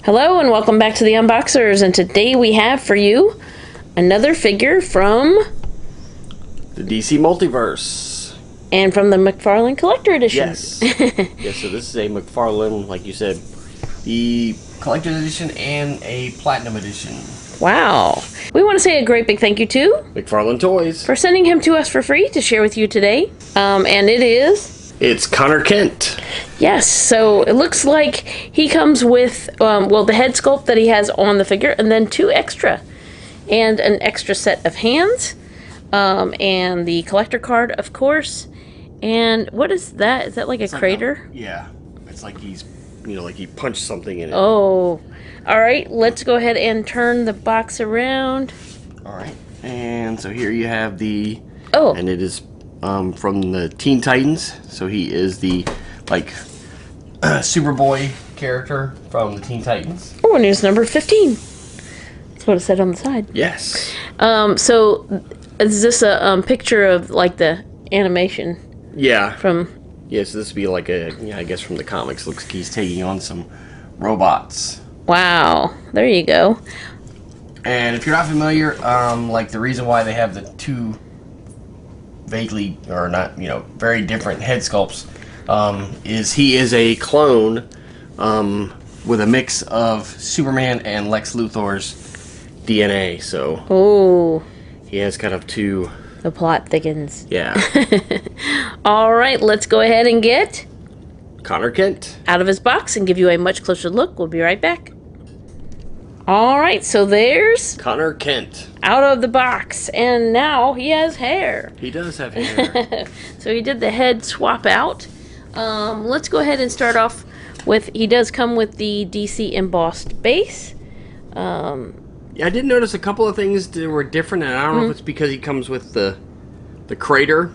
Hello and welcome back to the Unboxers, and today we have for you another figure from the DC Multiverse. And from the McFarlane Collector Edition. Yes. Yes, so this is a McFarlane, like you said, the Collector's Edition and a Platinum Edition. Wow. We want to say a great big thank you to McFarlane Toys for sending him to us for free to share with you today. And it's Conner Kent. Yes, so it looks like he comes with, well, the head sculpt that he has on the figure, and then two extra. And an extra set of hands. And the collector card, of course. And what is that? Is that like it's a crater? Yeah. It's like he's, like he punched something in it. Oh. Alright, let's go ahead and turn the box around. Alright. And so here you have the... Oh. And it is from the Teen Titans. So he is the, Superboy character from the Teen Titans. Oh, and here's number 15. That's what it said on the side. Yes. So, is this a picture of, the animation? Yeah. From... Yeah, so this would be like I guess from the comics. Looks like he's taking on some robots. Wow. There you go. And if you're not familiar, the reason why they have the two vaguely, or not, very different head sculpts, is he is a clone with a mix of Superman and Lex Luthor's DNA. So Oh. he has kind of two... The plot thickens. Yeah. Alright, let's go ahead and get... Conner Kent. Out of his box and give you a much closer look. We'll be right back. Alright, so there's... Conner Kent. Out of the box. And now he has hair. He does have hair. So he did the head swap out. Let's go ahead and start off with... He does come with the DC embossed base. Yeah, I did notice a couple of things that were different, and I don't know if it's because he comes with the crater.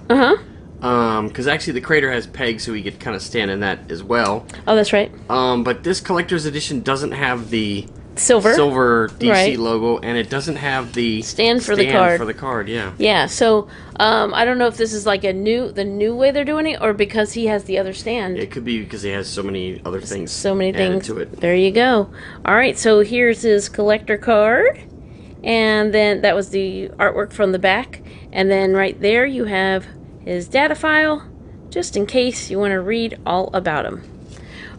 Because actually the crater has pegs, so he could kind of stand in that as well. Oh, that's right. But this collector's edition doesn't have the silver DC logo, and it doesn't have the stand for the card. For the card, yeah. Yeah. So I don't know if this is like the new way they're doing it, or because he has the other stand. It could be because he has so many other things. So many things to it. There you go. All right. So here's his collector card, and then that was the artwork from the back, and then right there you have his data file, just in case you want to read all about him.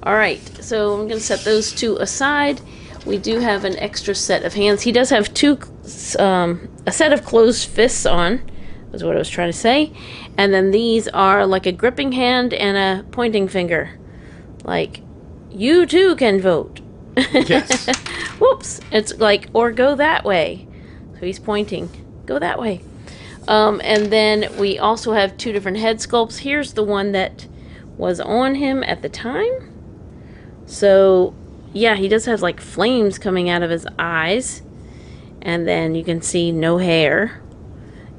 All right. So I'm going to set those two aside. We do have an extra set of hands. He does have a set of closed fists on, is what I was trying to say. And then these are like a gripping hand and a pointing finger. Like, you too can vote. Yes. Whoops. It's like, or go that way. So he's pointing. Go that way. And then we also have two different head sculpts. Here's the one that was on him at the time. So... yeah, he does have like flames coming out of his eyes, and then you can see no hair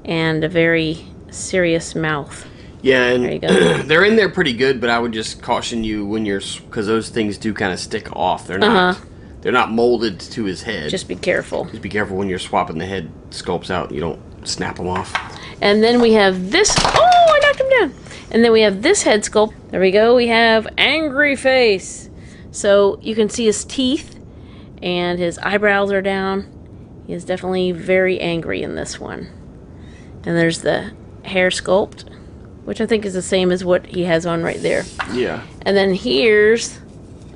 and a very serious mouth. Yeah, and there you go. They're in there pretty good, but I would just caution you when because those things do kind of stick off. They're not they're not molded to his head. Just be careful. Just be careful when you're swapping the head sculpts out. You don't snap them off. And then we have this. Oh, I knocked him down. And then we have this head sculpt. There we go. We have angry face. So you can see his teeth, and his eyebrows are down. He is definitely very angry in this one. And there's the hair sculpt, which I think is the same as what he has on right there. Yeah. And then here's,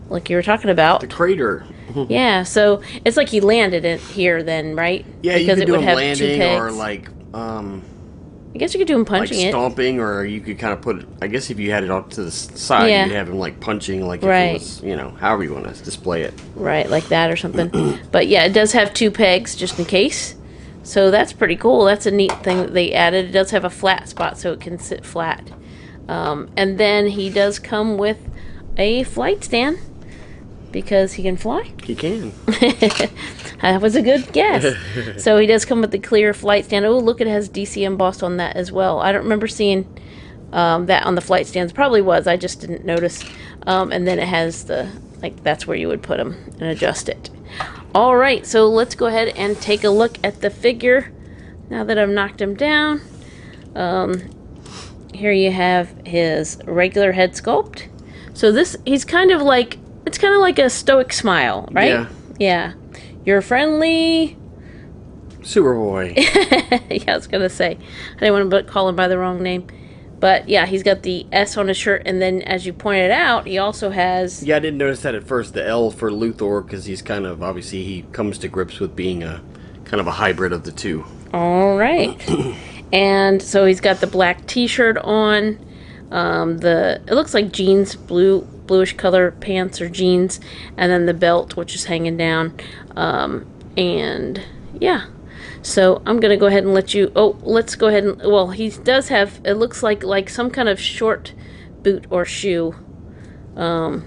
like you were talking about, the crater. Yeah, so it's like he landed it here then, right? Yeah, because you could it do would him have landing, two pegs. or I guess you could do him punching like it. Stomping, or you could kind of put it, I guess if you had it off to the side, Yeah. you'd have him like punching, like Right. if it was, however you want to display it. Right, like that or something. But yeah, it does have two pegs just in case. So that's pretty cool. That's a neat thing that they added. It does have a flat spot so it can sit flat. And then he does come with a flight stand because he can fly. He can. That was a good guess. So he does come with the clear flight stand. Oh, look, it has DC embossed on that as well. I don't remember seeing that on the flight stands. Probably was. I just didn't notice. And then it has the, that's where you would put them and adjust it. All right, so let's go ahead and take a look at the figure now that I've knocked him down. Here you have his regular head sculpt. So this, he's kind of like, It's kind of like a stoic smile, right? Yeah. Yeah. You're friendly. Superboy. Yeah, I was gonna say. I didn't want to call him by the wrong name. But yeah, he's got the S on his shirt, and then as you pointed out, he also has... Yeah, I didn't notice that at first, the L for Luthor, because he's kind of, obviously, he comes to grips with being a kind of a hybrid of the two. All right. And so he's got the black t-shirt on. It looks like jeans, bluish color pants or jeans, and then the belt, which is hanging down. And yeah. So I'm going to go ahead and let you... Oh, let's go ahead and... Well, he does have... It looks like some kind of short boot or shoe. The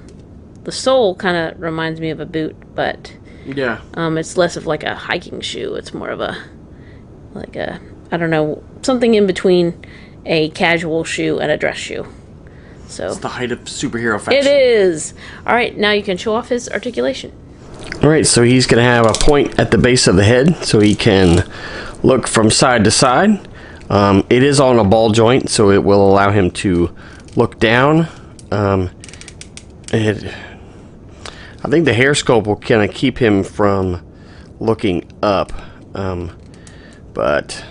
sole kind of reminds me of a boot, but... Yeah. It's less of like a hiking shoe. It's more of a... I don't know, something in between a casual shoe and a dress shoe. So it's the height of superhero fashion. It is! Alright, now you can show off his articulation. Alright, so he's going to have a point at the base of the head so he can look from side to side. It is on a ball joint, so it will allow him to look down. I think the hair sculpt will kind of keep him from looking up. But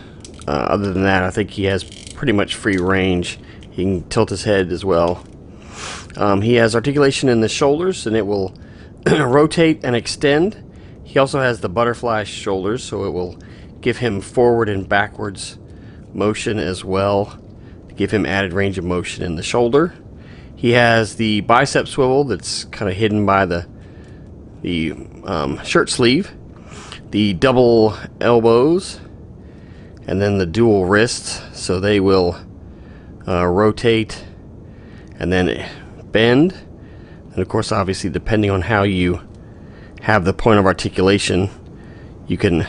other than that, I think he has pretty much free range. He can tilt his head as well. He has articulation in the shoulders, and it will rotate and extend. He also has the butterfly shoulders, so it will give him forward and backwards motion as well, to give him added range of motion in the shoulder. He has the bicep swivel that's kind of hidden by the shirt sleeve, the double elbows, and then the dual wrists, so they will rotate and then bend. And of course, obviously, depending on how you have the point of articulation, you can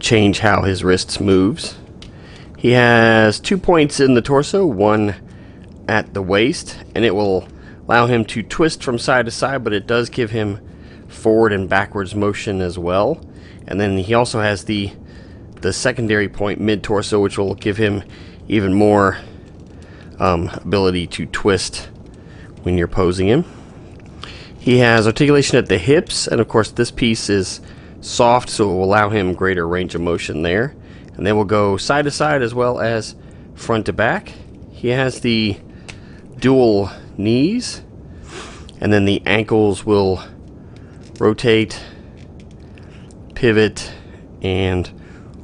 change how his wrists moves. He has 2 points in the torso, one at the waist, and it will allow him to twist from side to side, but it does give him forward and backwards motion as well. And then he also has the secondary point mid-torso, which will give him even more ability to twist when you're posing him. He has articulation at the hips, and of course this piece is soft, so it will allow him greater range of motion there. And then we'll go side to side as well as front to back. He has the dual knees, and then the ankles will rotate, pivot, and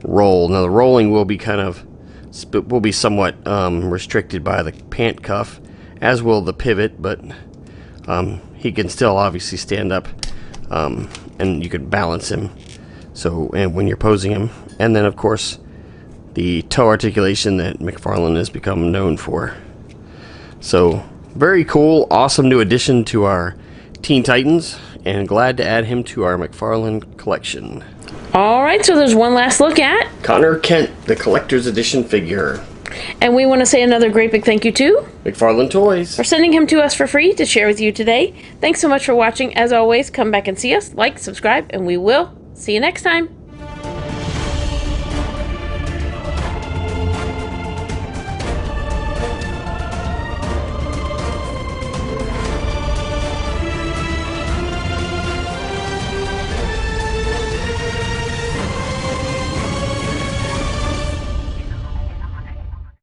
roll. Now the rolling will be somewhat restricted by the pant cuff, as will the pivot, but he can still obviously stand up, and you can balance him. So, and when you're posing him, and then of course the toe articulation that McFarlane has become known for. So very cool, awesome new addition to our Teen Titans, and glad to add him to our McFarlane collection. Alright, so there's one last look at Conner Kent, the collector's edition figure. And we want to say another great big thank you to McFarlane Toys for sending him to us for free to share with you today. Thanks so much for watching. As always, come back and see us, like, subscribe, and we will see you next time.